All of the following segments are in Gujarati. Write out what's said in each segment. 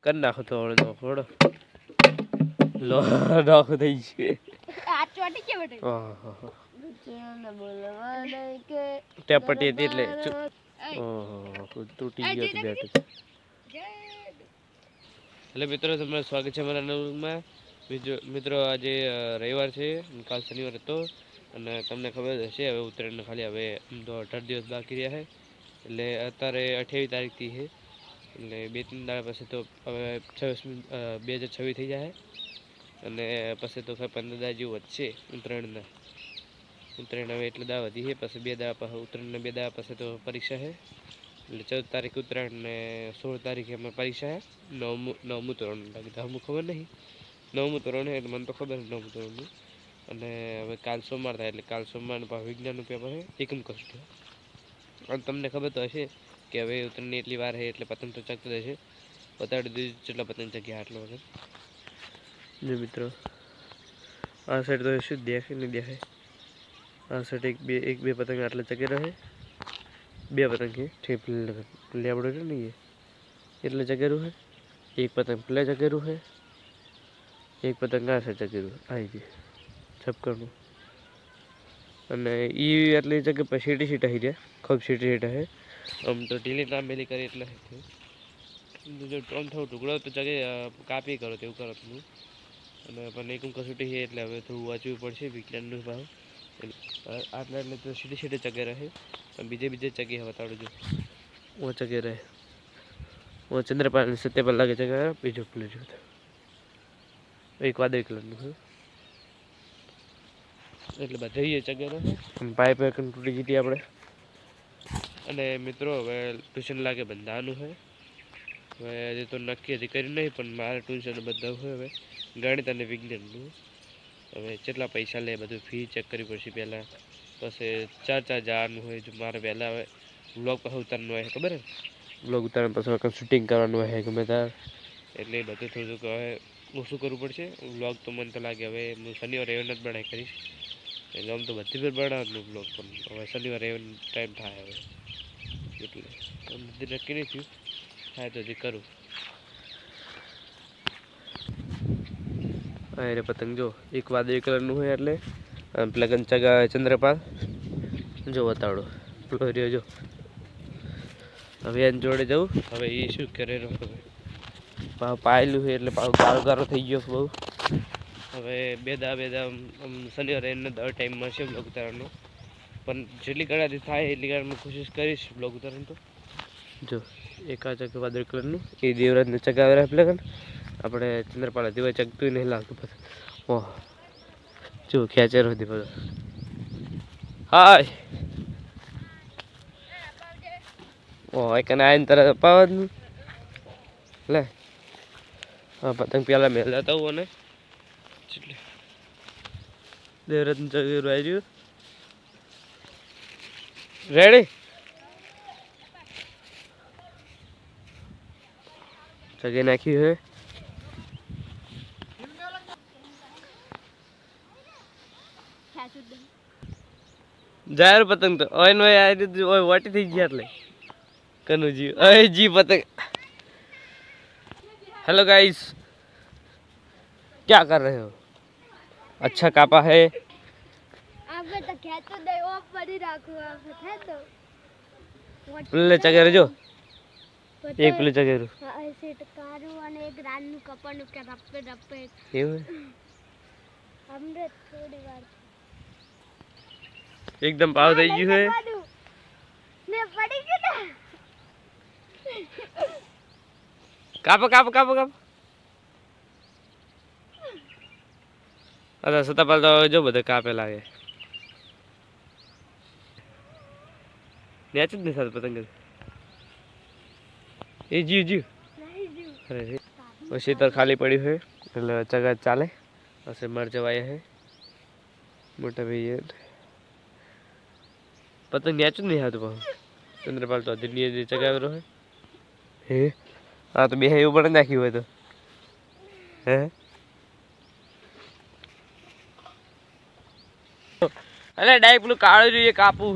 कर नाखो थोड़ो थोड़ो लो नाखो થઈ છે આ ચોટી કે બેટે ઓહો ચેન બોલવા દે કે ટેપટી હતી એટલે ઓહો તૂટી ગયો તો બેટ હેલો મિત્રો તમારું સ્વાગત છે મારા નવમાં મિત્રો આજે રવિવાર છે કાલ શનિવાર હતો અને તમને ખબર હશે હવે ઉત્તરાયણને ખાલી હવે તો 18 દિવસ બાકી રહ્યા છે એટલે અત્યારે 28 તારીખથી છે એટલે 2-3 દાડા પછી તો હવે 2026 થઈ જાય અને પછી તો 15 દાડા જેવું વધશે ઉત્તરાયણ હવે એટલે દાડા વધી છે પછી 2 દાડા પછી ઉત્તરાયણને 2 દાડા પછી તો પરીક્ષા છે એટલે 14 તારીખે ઉત્તરાયણ ને 16 તારીખે અમારી પરીક્ષા છે નવમું ધોરણ લાગે દસમું ખબર નહીં નવમું ધોરણ છે એટલે મને તો ખબર છે નવમું ધોરણનું અને હવે કાલ સોમવાર થાય એટલે કાલ સોમવારનું પાછું વિજ્ઞાનનું પેપર છે એકમ કષ્ટ અને તમને ખબર તો હશે કે હવે ઉત્તરાયણની એટલી વાર છે એટલે પતંગ તો ચગતો જ હશે બતાડી દીધું જેટલા પતંગ ચગ્યા આટલો વગર જો મિત્રો આ સાઈડ તો શું દેખે નહીં દેખાય આ સાઈડ એક બે પતંગ આટલા ચગી રહે બે પતંગ છે ઠીક લેબડો છે નહીં એટલે ચગેરું છે એક પતંગ પ્લે ચગેરું છે એક પતંગ આ સાઈડ ચગેરું આવી ગયું છપકરનું અને એ એટલી જગ્યા પર સીટી સીટ આવી રહ્યા ખૂબ સીટી સીટ છે આમ તો ઢીલી તાંબેલી કરી એટલે જો આમ થોડું ટુકડો તો જગ્યાએ કાપી કરો તેવું કરો તમે અને પણ એકમ કસોટી છે એટલે હવે થોડું વાંચવું પડશે વિજ્ઞાનનું ભાવ આટલા એટલે તો સીટી સીટે ચગે રહે બીજે જગ્યાએ બતાડું જો ઓ ચગે રહે ઓ ચંદ્રપાલ સત્યપાલ લાગે ચગે બીજો પેલું જો એક વાદળી કલરનું છે એટલે બધા ચગે રહે પાઇપ તૂટી ગઈ આપણે અને મિત્રો હવે ટ્યુશન લાગે બંધાવાનું છે હવે હજી તો નક્કી હજી કર્યું નહીં પણ મારે ટ્યુશન બધા હોય હવે ગણિત અને વિજ્ઞાનનું હવે કેટલા પૈસા લે બધું ફી ચેક કરવી પડશે પહેલાં પછી 4 જવાનું હોય જો મારે પહેલાં હવે વ્લોગ પછી ઉતારવાનું હોય ખબર ને વ્લોગ ઉતારવાનું પછી શૂટિંગ કરવાનું હોય ગમે ત્યાં એટલે બધું થોડુંક હવે ઓછું કરવું પડશે વ્લોગ તો મને તો લાગે હવે હું શનિવાર રવિવાર જ બનાવી કરીશ એટલે આમ તો બધી પર બનાવવાનું બ્લોગ પણ હવે શનિવાર રવિવાર ટાઈમ થાય હવે એટલે બધી નક્કી નહીં થયું થાય તો હજી કરું અરે પતંગ જો એક વાદળી કલરનું હોય એટલે પ્લગન ચગા ચંદ્રપાલ જો બતાડો પેલો રહ્યો જો હવે એને જોડે જવું હવે એ શું કરે પાયેલું છે એટલે ગારો ગારો થઈ ગયો બહુ હવે બે દા શનિવારે એને ટાઈમ મળશે બ્લોગ ઉતારવાનો પણ જેટલી ગળાથી થાય એટલી ગાળામાં કોશિશ કરીશ બ્લોગ ઉતારવાનું તો જો એક આ ચગ વાદળી કલરનું એ દેવરાજને ચગાવે રહે પ્લગન આપણે ચંદ્રપાલ દિવાય ચગતું નહીં લાગતું પછી ઓહ જો ખેંચેરો હતી બધો હાય ઓહ એકને આવીને તરત અપાવવાનું લે હા પતંગ પેલા મેળતા હતા હું અને એટલે દેવરાજનું ચગેરું આવી રહ્યું રેડી ચગે નાખ્યું હે જાહેર પતંગ તો ઓય નો ઓય વાટી થઈ ગયા એટલે કનુજી ઓય જી પતંગ हेलो गाइस क्या कर रहे हो अच्छा कापा है આપણે તો ખેતો દે ઓફ પડી રાખું આપણે ખેતો પેલે ચગેરો જો એક પેલે ચગેરો હા એ સેટ કારું અને એક રાનનું કપડનું કે રપ્પે રપ્પે એવું હમણે થોડી વાર एकदम पाव થઈ ગયું है ને પડી ગયું ને કાપો કાપો કાપો કાપો અરે સતાપાલ તો જો બધે કાપે લાગે નેચ જ નહીં થતું પતંગ એ જીવ અરે પછી તો ખાલી પડ્યું છે એટલે ચગા ચાલે પછી મર જવાય છે મોટા ભાઈ પતંગ નેચ જ નહીં આવતું પાછું ચંદ્રપાલ તો દિલ્હી ચગાવેલો છે હે હા તો બે એવું પણ નાખ્યું હોય તો હે અરે ડાયરેક્ટ પેલું કાળું જોઈએ કાપવું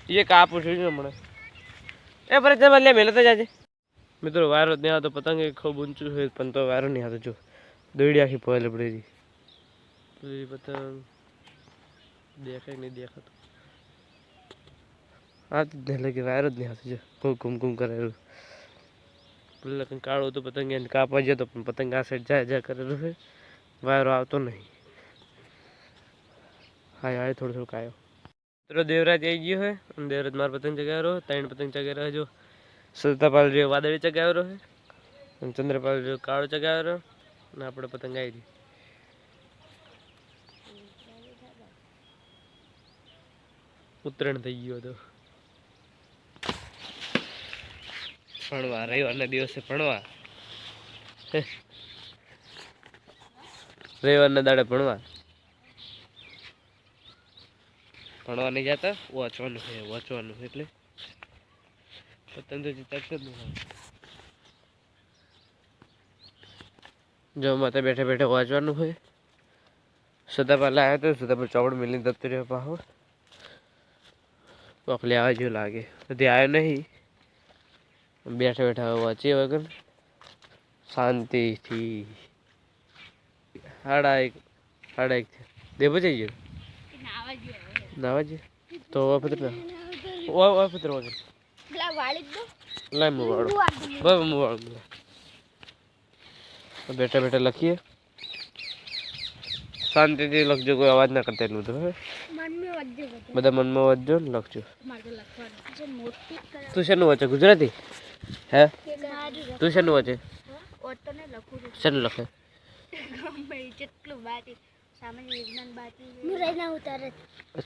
છે એ કાપું છું હમણાં એ ભરત લે મેલો તો જાજે મિત્રો વાયરો જ નહીં આવતો, પતંગ ખૂબ ઊંચું છે પણ તો વાયરો નહીં આવતો. જો દોડી આખી પોયેલ પડી પૂરી પતંગ દેખાય નહીં દેખાતું. આ જ નહીં લાગે વાયરો જ નહીં આવતો. જો ઘૂમ ઘૂમ કરેલું પેલા કંઈ કાળું હતું પતંગ એને કાપવા જતો પણ પતંગ આ સાઈડ જાય કરેલું છે. વાયરો આવતો નહીં. હા થોડું થોડુંક આવ્યો. મિત્રો દેવરાજ આવી ગયો છે અને દેવરાજ મારો પતંગ ચગાવી રહ્યો. 3 પતંગ ચગાવી રહ્યો. જો સલતાપાલ જો વાદળી ચગાવી રહ્યો છે અને ચંદ્રપાલ જો કાળો ચગાવી રહ્યો અને આપણે પતંગ આવી રહી. ઉત્તરાયણ થઈ ગયો હતો. ભણવા રવિવારના દિવસે ભણવા, રવિવારના દાડે ભણવા નહીં જતા. વાંચવાનું છે એટલે પતંગ તો ચિતાકતો જ નહીં. જો માથે બેઠે બેઠે વાંચવાનું હોય. સદાપાલ આવ્યો તો સદાપાલ ચોપડ મિલીને જતો રહ્યો પાછો. કોકલે આવે જેવું લાગે હજી આવ્યો નહીં. બેઠા બેઠા વાંચીએ વગર શાંતિથી. 1:30 દેવો જઈએ નાવા જઈએ તો પત્ર પત્ર વગર લાય હું વાળું. બેઠા બેઠા લખીએ. શાંતિથી લખજો, કોઈ અવાજ ના કરતા એટલું તો બધા મનમાં વાંચજો ને લખજો. તું શેનું વાંચે? ગુજરાતી હે? તું શેનું વાંચે? શેનું લખે?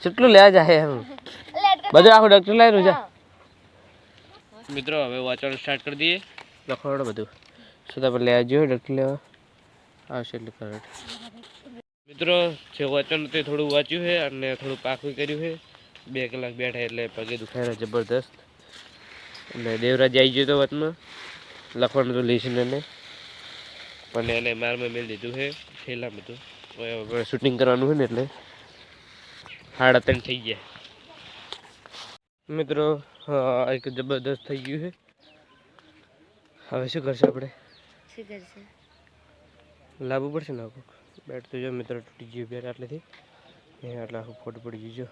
કેટલું લેવા જાય એમ બધું આખું ડોક્ટર લઈ રહ્યું છે. મિત્રો હવે વાંચવાનું સ્ટાર્ટ કરી દઈએ. લખવાનું બધું સુધા પર લેવા જોઈએ ડોક્ટર લેવા આવશે એટલે કરે. મિત્રો જે વાંચવાનું તે થોડું વાંચ્યું છે અને થોડું પાકું કર્યું છે. 2 કલાક બેઠા એટલે પગે દુખાય જબરદસ્ત. અને દેવરાજ આવી ગયો તો વાતમાં લખવાનું તો લેશન એને પણ એને મારમાં મેળ દીધું છે થેલામાં. તો શૂટિંગ કરવાનું હોય ને એટલે 3:30 થઈ ગયા. મિત્રો એક જબરદસ્ત થઈ ગયું છે. હવે શું કરશે આપણે? લાવવું પડશે ને આખું બેટ. તો જો મિત્રો તૂટી ગયું બેટ આટલેથી આટલે આખું ફોટો પડી ગયું. જો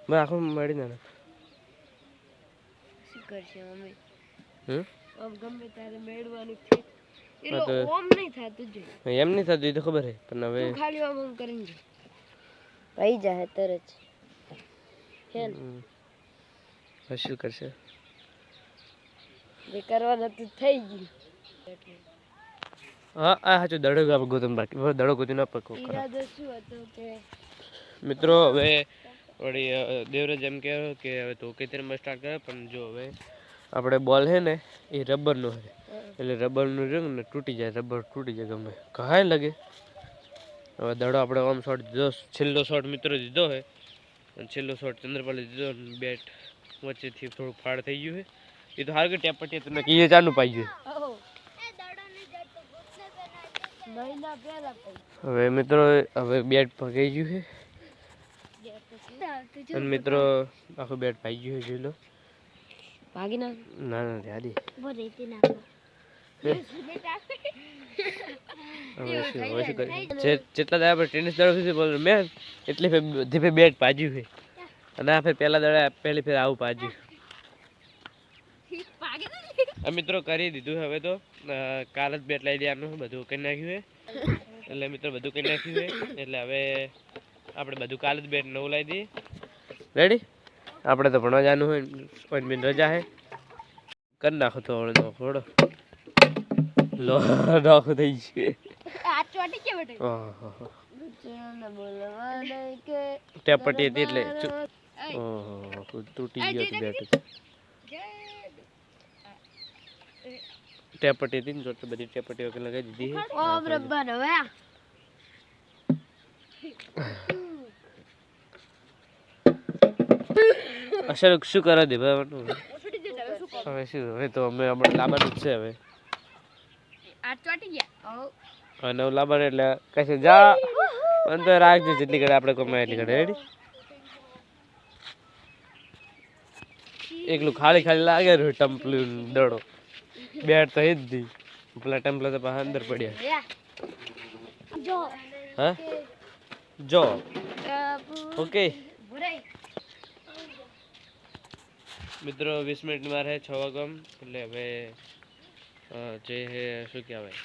મેં આખું મળી ના શું કરશે મમ્મી? ગમે ત્યારે મેળવાનું છે એમ નહીં થતું એ તો ખબર છે પણ હવે ખાલી આમ કરીને ભાઈ જાય તરત શું કરશે? કરવાના તો થઈ ગયું. હા આ સાચું દડો આપણે ગોતમ બાકી દડો ગોતી ના પકો. મિત્રો હવે વળી દેવરાજ એમ કહેવાય કે હવે તો કેતરમાં સ્ટાર્ટ કરે પણ જો હવે આપણે બોલ છે ને એ રબરનો છે એટલે રબરનું રંગ ને તૂટી જાય. રબર તૂટી જાય ગમે ઘાય લાગે. હવે દડો આપણે આમ શોટ દીધો. છેલ્લો શોટ મિત્રો દીધો છે અને છેલ્લો શોટ ચંદ્રપાલે દીધો. બેટ વચ્ચેથી થોડું ફાળ થઈ ગયું છે. એ તો હાર કે ટેપ પટ્ટી તમને કીએ ચાનું પાઈ ગયું. હવે મિત્રો હવે બેટ પગાઈ ગયું છે અને મિત્રો આખું બેટ પાઈ ગયું છે. જોઈ લો ભાગી ના ના યાદી જેટલા દાડા ટેનિસ દડો સુધી મેં એટલે ધીમે બેટ પાજ્યું છે અને આ ફેર પહેલા દડા પહેલી ફેર આવું પાજ્યું. મિત્રો કરી દીધું. હવે તો કાલ જ બેટ લાવી દેવાનું બધું કરી નાખ્યું છે એટલે મિત્રો બધું કરી નાખ્યું છે એટલે હવે આપણે બધું કાલ જ બેટ નવું લાવી દઈએ. રેડી? આપણે તો ભણવા જવાનું હોય બિન રજા છે કરી નાખો તો થોડો લો નાખો થઈ ગયું. ટેપટી હતી એટલે તૂટી ગયો હતું બેટ. ટેપટી હતી ને તો બધી ટેપટી વગર લગાવી દીધી. અસર શું કરે દે ભાઈ? હવે શું હવે તો અમે આપણે લાવવાનું જ છે. હવે નવું લાવવાનું એટલે કશે જા પણ તો રાખજો જેટલી ઘડે આપણે કમાય એટલી ઘડે. રેડી? એકલું ખાલી ખાલી લાગે ટમ્પલું દડો બેટ તો જ દી પેલા ટેમ્પલા તો પાછા અંદર પડ્યા જો હા જો ઓકે મિત્રો 20 મિનિટની વાર હે 6 વાગમ એટલે હવે જે હે શું કહેવાય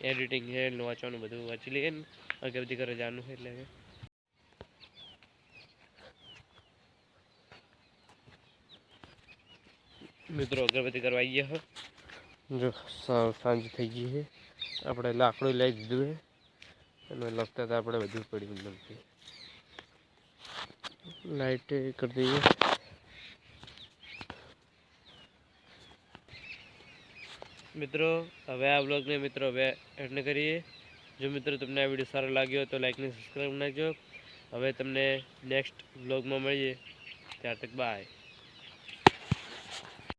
એડિટિંગ હે વાંચવાનું બધું વાંચી લઈએ ને અગરબત્તી કરે જવાનું છે એટલે હવે મિત્રો અગરબત્તી કરવા આવી ગયા જો સાંજ થઈ ગઈ છે આપણે લાકડું લઈ દીધું છે અને લગતા હતા આપણે બધું પડ્યું નથી લાઈટ કરી દઈએ મિત્રો હવે આ વ્લોગને મિત્રો હવે એન્ડ કરીએ જો મિત્રો તમને આ વિડીયો સારો લાગ્યો તો લાઈક ને સબસ્ક્રાઈબ નાખજો હવે તમને નેક્સ્ટ વ્લોગમાં મળીએ ત્યાર તક બાય